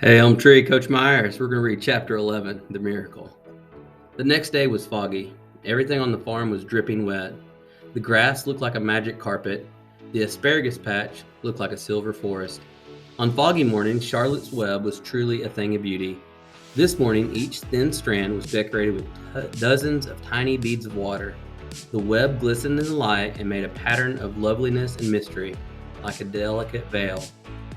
Hey, Elm Tree, Coach Myers. We're going to read Chapter 11, The Miracle. The next day was foggy. Everything on the farm was dripping wet. The grass looked like a magic carpet. The asparagus patch looked like a silver forest. On foggy mornings, Charlotte's web was truly a thing of beauty. This morning, each thin strand was decorated with dozens of tiny beads of water. The web glistened in the light and made a pattern of loveliness and mystery, like a delicate veil.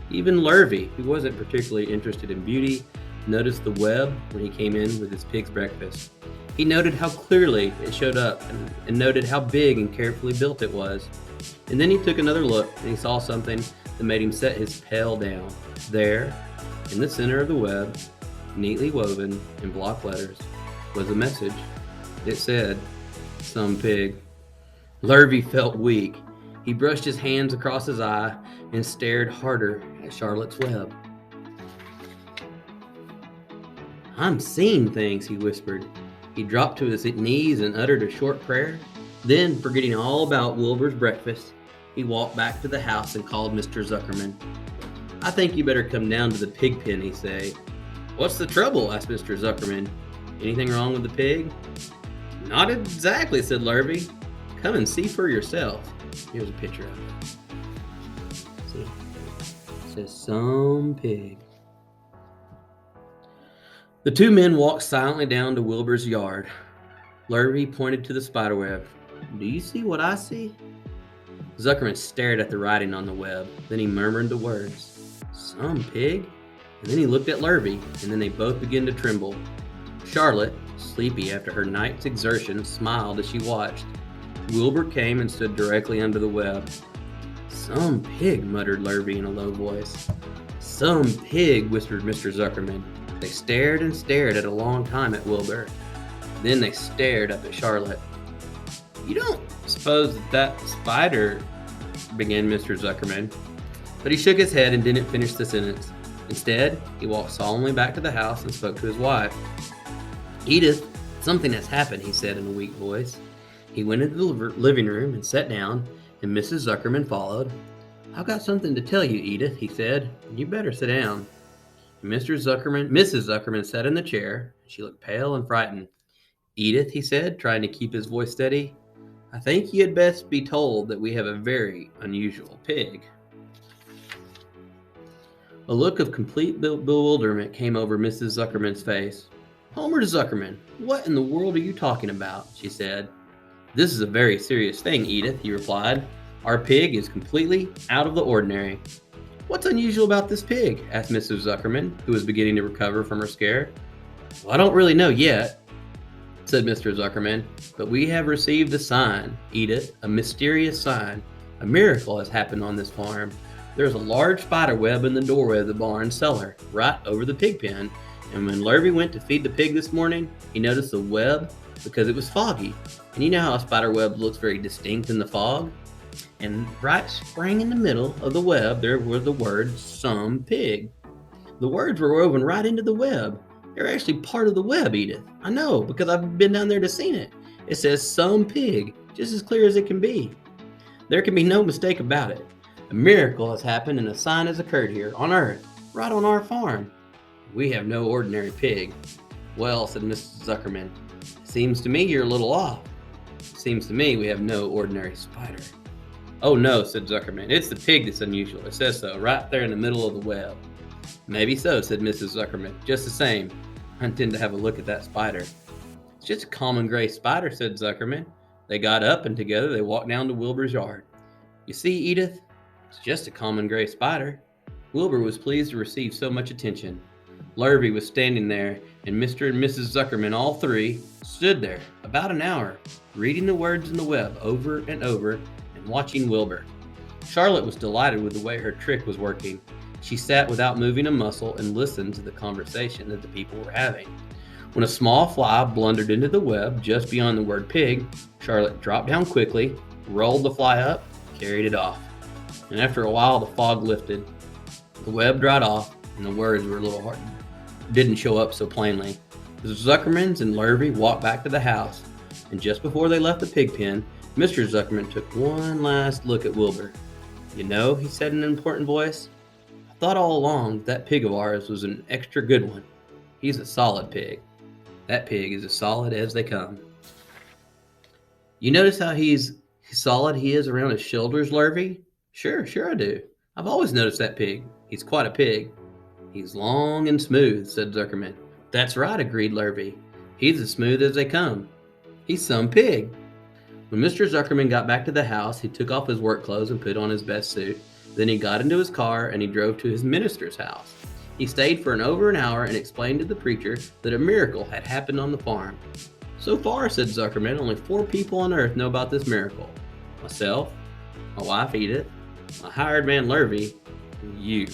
Even Lurvy, who wasn't particularly interested in beauty, noticed the web when he came in with his pig's breakfast. He noted how clearly it showed up and noted how big and carefully built it was. And then he took another look and he saw something that made him set his pail down. There, in the center of the web, neatly woven in block letters, was a message. It said, "Some pig." Lurvy felt weak. He brushed his hands across his eye and stared harder at Charlotte's web. "I'm seeing things," he whispered. He dropped to his knees and uttered a short prayer. Then, forgetting all about Wilbur's breakfast, he walked back to the house and called Mr. Zuckerman. "I think you better come down to the pig pen," he said. "What's the trouble?" asked Mr. Zuckerman. "Anything wrong with the pig?" "Not exactly," said Lurvy. "Come and see for yourself." Here's a picture of it. See? It says, "Some pig." The two men walked silently down to Wilbur's yard. Lurvy pointed to the spiderweb. "Do you see what I see?" Zuckerman stared at the writing on the web. Then he murmured the words, "Some pig?" And then he looked at Lurvy, and then they both began to tremble. Charlotte, sleepy after her night's exertion, smiled as she watched. Wilbur came and stood directly under the web. "Some pig," muttered Lurvy in a low voice. "Some pig," whispered Mr. Zuckerman. They stared and stared at a long time at Wilbur. Then they stared up at Charlotte. "You don't suppose that spider—" began Mr. Zuckerman. But he shook his head and didn't finish the sentence. Instead, he walked solemnly back to the house and spoke to his wife. "Edith, something has happened," he said in a weak voice. He went into the living room and sat down, and Mrs. Zuckerman followed. "I've got something to tell you, Edith," he said. "You better sit down." Mrs. Zuckerman sat in the chair. She looked pale and frightened. "Edith," he said, trying to keep his voice steady, "I think you had best be told that we have a very unusual pig." A look of complete bewilderment came over Mrs. Zuckerman's face. "Homer Zuckerman, what in the world are you talking about?" she said. "This is a very serious thing, Edith," he replied. "Our pig is completely out of the ordinary." "What's unusual about this pig?" asked Mrs. Zuckerman, who was beginning to recover from her scare. "Well, I don't really know yet," said Mr. Zuckerman, "but we have received a sign, Edith, a mysterious sign. A miracle has happened on this farm. There's a large spider web in the doorway of the barn cellar, right over the pig pen, and when Lurvy went to feed the pig this morning, he noticed the web because it was foggy. And you know how a spider web looks very distinct in the fog? And right sprang in the middle of the web, there were the words, 'Some pig.' The words were woven right into the web. They're actually part of the web, Edith. I know, because I've been down there to see it. It says 'Some pig,' just as clear as it can be. There can be no mistake about it. A miracle has happened and a sign has occurred here on Earth, right on our farm. We have no ordinary pig." "Well," said Mrs. Zuckerman, "seems to me you're a little off. Seems to me we have no ordinary spider." "Oh no," said Zuckerman, "it's the pig that's unusual. It says so, right there in the middle of the web." "Maybe so," said Mrs. Zuckerman. "Just the same, I intend to have a look at that spider." "It's just a common gray spider," said Zuckerman. They got up and together they walked down to Wilbur's yard. "You see, Edith, it's just a common gray spider." Wilbur was pleased to receive so much attention. Lurvy was standing there, and Mr. and Mrs. Zuckerman, all three, stood there about an hour, reading the words in the web over and over and watching Wilbur. Charlotte was delighted with the way her trick was working. She sat without moving a muscle and listened to the conversation that the people were having. When a small fly blundered into the web just beyond the word pig, Charlotte dropped down quickly, rolled the fly up, carried it off. And after a while, the fog lifted. The web dried off, and the words were a little hard. Didn't show up so plainly. The Zuckermans and Lurvy walked back to the house, and just before they left the pig pen, Mr. Zuckerman took one last look at Wilbur. "You know," he said in an important voice, "I Thought all along that pig of ours was an extra good one. He's a solid pig. That pig is as solid as they come. You notice how he's solid he is around his shoulders, Lurvy? Sure I do. I've always noticed that pig. He's quite a pig. He's long and smooth, said Zuckerman. That's right, agreed Lurvy. He's as smooth as they come. He's some pig. When Mr. Zuckerman got back to the house, he took off his work clothes and put on his best suit. Then he got into his car and he drove to his minister's house. He stayed for over an hour and explained to the preacher that a miracle had happened on the farm. So far, said Zuckerman, only 4 people on earth know about this miracle. Myself, my wife Edith, my hired man Lurvy, and you.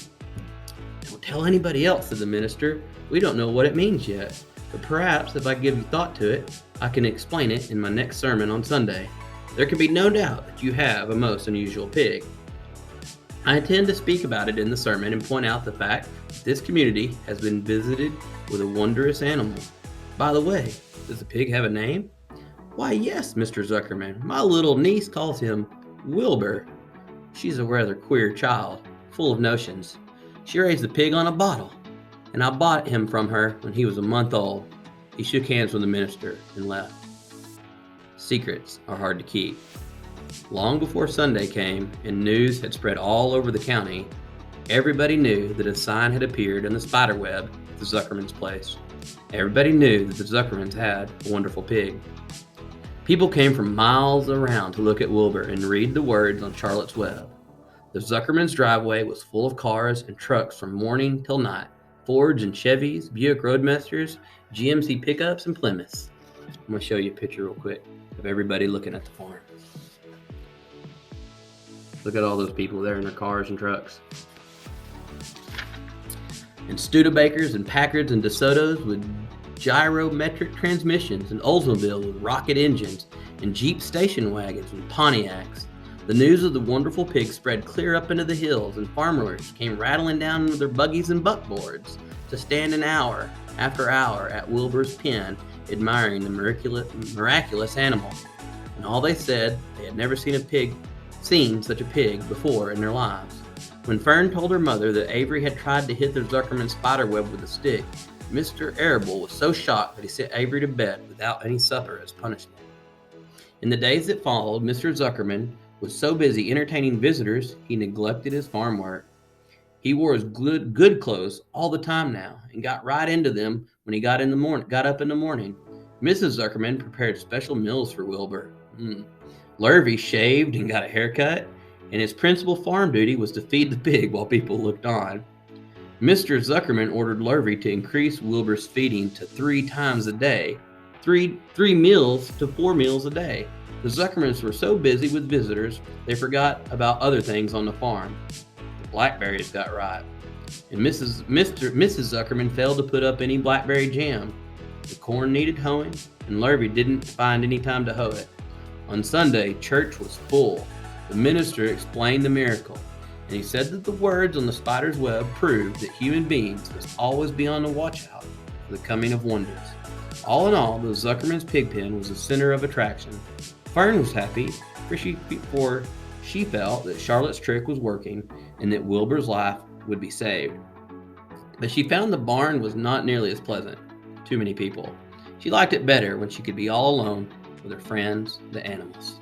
Don't tell anybody else, said the minister. We don't know what it means yet, but perhaps if I give you thought to it, I can explain it in my next sermon on Sunday. There can be no doubt that you have a most unusual pig. I intend to speak about it in the sermon and point out the fact that this community has been visited with a wondrous animal. By the way, does the pig have a name? Why, yes, Mr. Zuckerman. My little niece calls him Wilbur. She's a rather queer child, full of notions. She raised the pig on a bottle, and I bought him from her when he was a month old. He shook hands with the minister and left. Secrets are hard to keep. Long before Sunday came and news had spread all over the county, everybody knew that a sign had appeared in the spider web at the Zuckerman's place. Everybody knew that the Zuckermans had a wonderful pig. People came from miles around to look at Wilbur and read the words on Charlotte's web. The Zuckerman's driveway was full of cars and trucks from morning till night. Fords and Chevys, Buick Roadmasters, GMC pickups, and Plymouths. I'm going to show you a picture real quick of everybody looking at the farm. Look at all those people there in their cars and trucks. And Studebakers and Packards and DeSotos with gyrometric transmissions, and Oldsmobiles with rocket engines, and Jeep station wagons and Pontiacs. The news of the wonderful pig spread clear up into the hills, and farmers came rattling down with their buggies and buckboards to stand an hour after hour at Wilbur's pen, admiring the miraculous animal. And all they said, they had never seen such a pig before in their lives. When Fern told her mother that Avery had tried to hit the Zuckerman spider web with a stick, Mr. Arable was so shocked that he sent Avery to bed without any supper as punishment. In the days that followed, Mr. Zuckerman was so busy entertaining visitors, he neglected his farm work. He wore his good clothes all the time now and got right into them when he got up in the morning. Mrs. Zuckerman prepared special meals for Wilbur. Lurvy shaved and got a haircut, and his principal farm duty was to feed the pig while people looked on. Mr. Zuckerman ordered Lurvy to increase Wilbur's feeding to 3 times a day, 3 meals to 4 meals a day. The Zuckermans were so busy with visitors, they forgot about other things on the farm. The blackberries got ripe, and Mrs. Zuckerman failed to put up any blackberry jam. The corn needed hoeing, and Lurvy didn't find any time to hoe it. On Sunday, church was full. The minister explained the miracle, and he said that the words on the spider's web proved that human beings must always be on the watch out for the coming of wonders. All in all, the Zuckerman's pig pen was the center of attraction. Fern was happy, for she felt that Charlotte's trick was working and that Wilbur's life would be saved. But she found the barn was not nearly as pleasant. Too many people. She liked it better when she could be all alone with her friends, the animals.